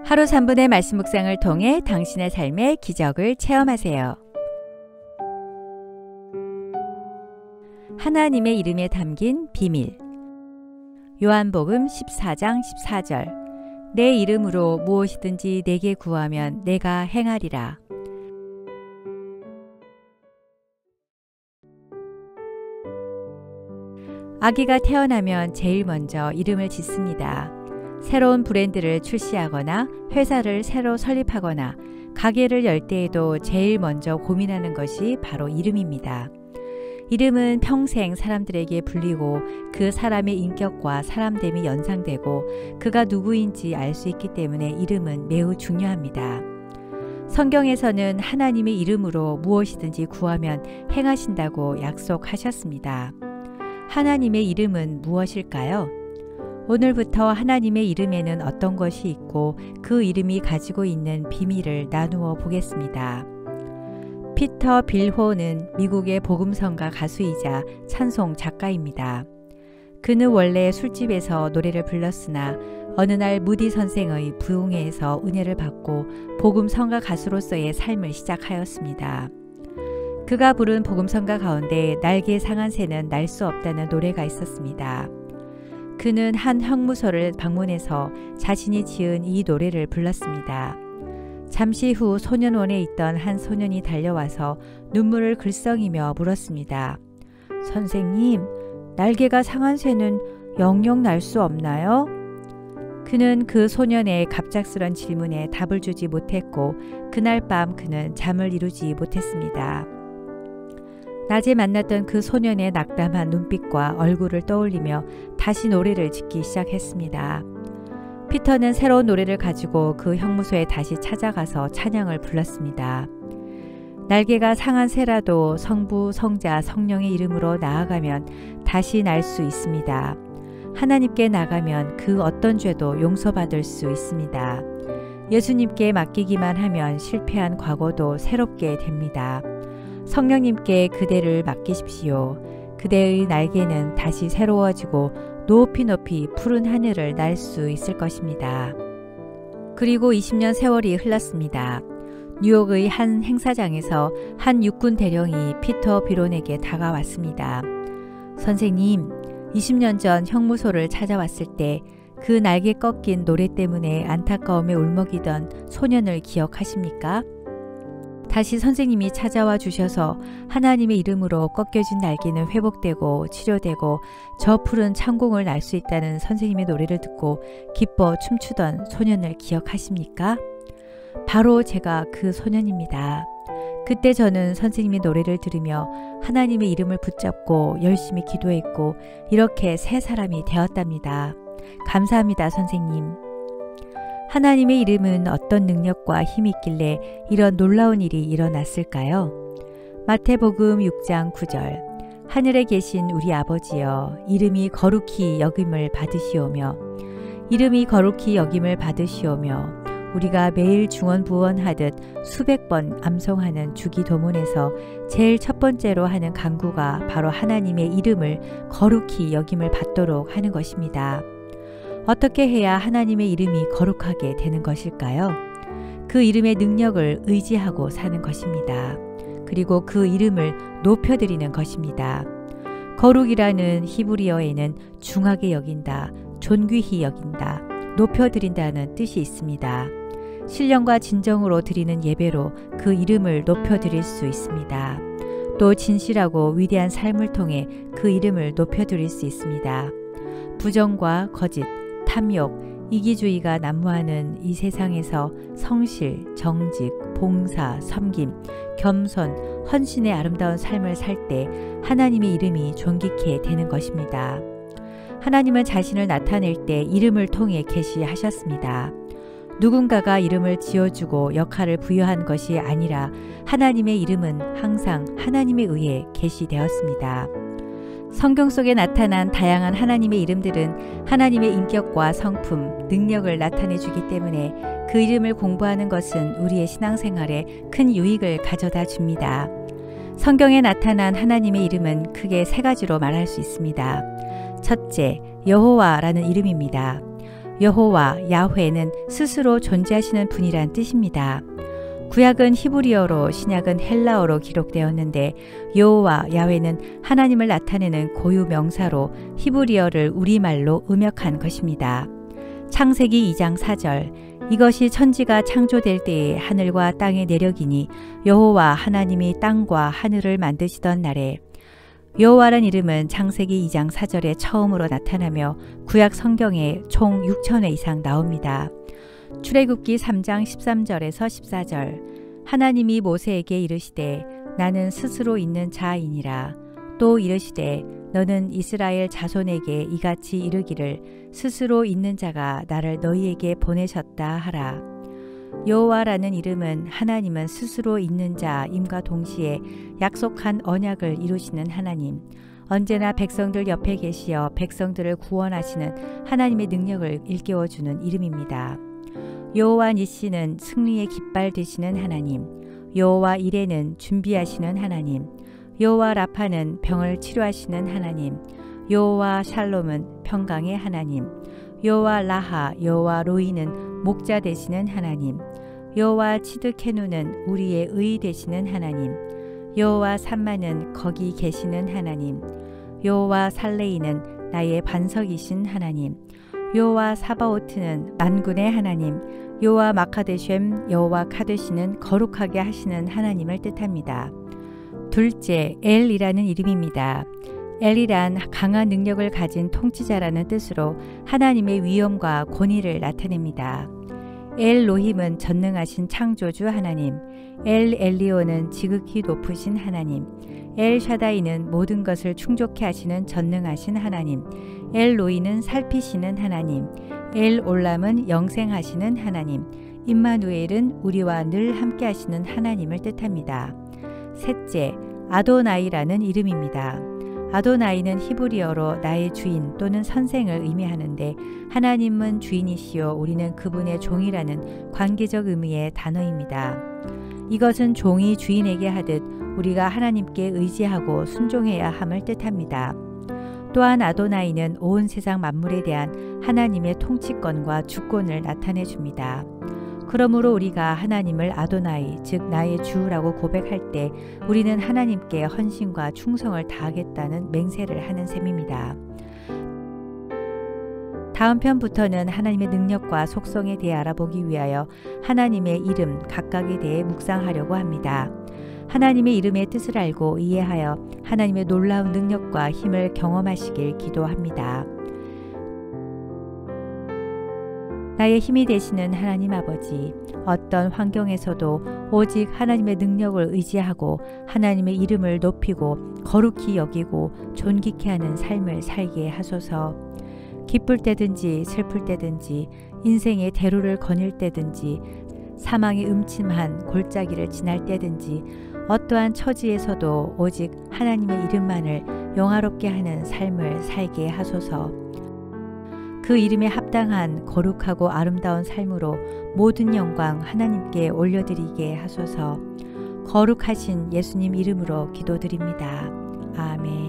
하루 3분의 말씀 묵상을 통해 당신의 삶의 기적을 체험하세요. 하나님의 이름에 담긴 비밀. 요한복음 14장 14절. 내 이름으로 무엇이든지 내게 구하면 내가 행하리라. 아기가 태어나면 제일 먼저 이름을 짓습니다. 새로운 브랜드를 출시하거나 회사를 새로 설립하거나 가게를 열 때에도 제일 먼저 고민하는 것이 바로 이름입니다. 이름은 평생 사람들에게 불리고 그 사람의 인격과 사람됨이 연상되고 그가 누구인지 알 수 있기 때문에 이름은 매우 중요합니다. 성경에서는 하나님의 이름으로 무엇이든지 구하면 행하신다고 약속하셨습니다. 하나님의 이름은 무엇일까요? 오늘부터 하나님의 이름에는 어떤 것이 있고 그 이름이 가지고 있는 비밀을 나누어 보겠습니다. 피터 빌호는 미국의 복음성가 가수이자 찬송 작가입니다. 그는 원래 술집에서 노래를 불렀으나 어느 날 무디 선생의 부흥회에서 은혜를 받고 복음성가 가수로서의 삶을 시작하였습니다. 그가 부른 복음성가 가운데 날개 상한 새는 날 수 없다는 노래가 있었습니다. 그는 한 형무소를 방문해서 자신이 지은 이 노래를 불렀습니다. 잠시 후 소년원에 있던 한 소년이 달려와서 눈물을 글썽이며 물었습니다. 선생님, 날개가 상한 새는 영영 날 수 없나요? 그는 그 소년의 갑작스런 질문에 답을 주지 못했고 그날 밤 그는 잠을 이루지 못했습니다. 낮에 만났던 그 소년의 낙담한 눈빛과 얼굴을 떠올리며 다시 노래를 짓기 시작했습니다. 피터는 새로운 노래를 가지고 그 형무소에 다시 찾아가서 찬양을 불렀습니다. 날개가 상한 새라도 성부, 성자, 성령의 이름으로 나아가면 다시 날 수 있습니다. 하나님께 나가면 그 어떤 죄도 용서받을 수 있습니다. 예수님께 맡기기만 하면 실패한 과거도 새롭게 됩니다. 성령님께 그대를 맡기십시오. 그대의 날개는 다시 새로워지고 높이 높이 푸른 하늘을 날 수 있을 것입니다. 그리고 20년 세월이 흘렀습니다. 뉴욕의 한 행사장에서 한 육군 대령이 피터 빌혼에게 다가왔습니다. 선생님, 20년 전 형무소를 찾아왔을 때 그 날개 꺾인 노래 때문에 안타까움에 울먹이던 소년을 기억하십니까? 다시 선생님이 찾아와 주셔서 하나님의 이름으로 꺾여진 날개는 회복되고 치료되고 저 푸른 창공을 날 수 있다는 선생님의 노래를 듣고 기뻐 춤추던 소년을 기억하십니까? 바로 제가 그 소년입니다. 그때 저는 선생님의 노래를 들으며 하나님의 이름을 붙잡고 열심히 기도했고 이렇게 새 사람이 되었답니다. 감사합니다, 선생님. 하나님의 이름은 어떤 능력과 힘이 있길래 이런 놀라운 일이 일어났을까요? 마태복음 6장 9절. 하늘에 계신 우리 아버지여, 이름이 거룩히 여김을 받으시오며, 이름이 거룩히 여김을 받으시오며, 우리가 매일 중언부언하듯 수백 번 암송하는 주기도문에서 제일 첫 번째로 하는 간구가 바로 하나님의 이름을 거룩히 여김을 받도록 하는 것입니다. 어떻게 해야 하나님의 이름이 거룩하게 되는 것일까요? 그 이름의 능력을 의지하고 사는 것입니다. 그리고 그 이름을 높여드리는 것입니다. 거룩이라는 히브리어에는 중하게 여긴다, 존귀히 여긴다, 높여드린다는 뜻이 있습니다. 신령과 진정으로 드리는 예배로 그 이름을 높여드릴 수 있습니다. 또 진실하고 위대한 삶을 통해 그 이름을 높여드릴 수 있습니다. 부정과 거짓, 탐욕, 이기주의가 난무하는 이 세상에서 성실, 정직, 봉사, 섬김, 겸손, 헌신의 아름다운 삶을 살 때 하나님의 이름이 존귀케 되는 것입니다. 하나님은 자신을 나타낼 때 이름을 통해 계시하셨습니다. 누군가가 이름을 지어주고 역할을 부여한 것이 아니라 하나님의 이름은 항상 하나님에 의해 계시되었습니다. 성경 속에 나타난 다양한 하나님의 이름들은 하나님의 인격과 성품, 능력을 나타내 주기 때문에 그 이름을 공부하는 것은 우리의 신앙생활에 큰 유익을 가져다 줍니다. 성경에 나타난 하나님의 이름은 크게 세 가지로 말할 수 있습니다. 첫째, 여호와라는 이름입니다. 여호와 야훼는 스스로 존재하시는 분이란 뜻입니다. 구약은 히브리어로 신약은 헬라어로 기록되었는데 여호와 야훼는 하나님을 나타내는 고유 명사로 히브리어를 우리말로 음역한 것입니다. 창세기 2장 4절 이것이 천지가 창조될 때에 하늘과 땅의 내력이니 여호와 하나님이 땅과 하늘을 만드시던 날에 여호와란 이름은 창세기 2장 4절에 처음으로 나타나며 구약 성경에 총 6,000회 이상 나옵니다. 출애굽기 3장 13절에서 14절 하나님이 모세에게 이르시되 나는 스스로 있는 자이니라. 또 이르시되 너는 이스라엘 자손에게 이같이 이르기를 스스로 있는 자가 나를 너희에게 보내셨다 하라. 여호와라는 이름은 하나님은 스스로 있는 자임과 동시에 약속한 언약을 이루시는 하나님, 언제나 백성들 옆에 계시어 백성들을 구원하시는 하나님의 능력을 일깨워주는 이름입니다. 여호와 니시는 승리의 깃발 되시는 하나님, 여호와 이레는 준비하시는 하나님, 여호와 라파는 병을 치료하시는 하나님, 여호와 샬롬은 평강의 하나님, 여호와 라하, 여호와 로이는 목자 되시는 하나님, 여호와 치드케누는 우리의 의 되시는 하나님, 여호와 삼마는 거기 계시는 하나님, 여호와 살레이는 나의 반석이신 하나님, 여호와 사바오트는 만군의 하나님, 여호와 마카데쉔 여호와 카데시는 거룩하게 하시는 하나님을 뜻합니다. 둘째, 엘이라는 이름입니다. 엘이란 강한 능력을 가진 통치자라는 뜻으로 하나님의 위엄과 권위를 나타냅니다. 엘로힘은 전능하신 창조주 하나님, 엘리오는 지극히 높으신 하나님, 엘샤다이는 모든 것을 충족케 하시는 전능하신 하나님, 엘로이는 살피시는 하나님, 엘올람은 영생하시는 하나님, 임마누엘은 우리와 늘 함께 하시는 하나님을 뜻합니다. 셋째, 아도나이라는 이름입니다. 아도나이는 히브리어로 나의 주인 또는 선생을 의미하는데 하나님은 주인이시요 우리는 그분의 종이라는 관계적 의미의 단어입니다. 이것은 종이 주인에게 하듯 우리가 하나님께 의지하고 순종해야 함을 뜻합니다. 또한 아도나이는 온 세상 만물에 대한 하나님의 통치권과 주권을 나타내 줍니다. 그러므로 우리가 하나님을 아도나이, 즉 나의 주라고 고백할 때 우리는 하나님께 헌신과 충성을 다하겠다는 맹세를 하는 셈입니다. 다음 편부터는 하나님의 능력과 속성에 대해 알아보기 위하여 하나님의 이름 각각에 대해 묵상하려고 합니다. 하나님의 이름의 뜻을 알고 이해하여 하나님의 놀라운 능력과 힘을 경험하시길 기도합니다. 나의 힘이 되시는 하나님 아버지, 어떤 환경에서도 오직 하나님의 능력을 의지하고 하나님의 이름을 높이고 거룩히 여기고 존귀케 하는 삶을 살게 하소서. 기쁠 때든지 슬플 때든지 인생의 대로를 거닐 때든지 사망의 음침한 골짜기를 지날 때든지 어떠한 처지에서도 오직 하나님의 이름만을 영화롭게 하는 삶을 살게 하소서. 그 이름에 합당한 거룩하고 아름다운 삶으로 모든 영광 하나님께 올려드리게 하소서. 거룩하신 예수님 이름으로 기도드립니다. 아멘.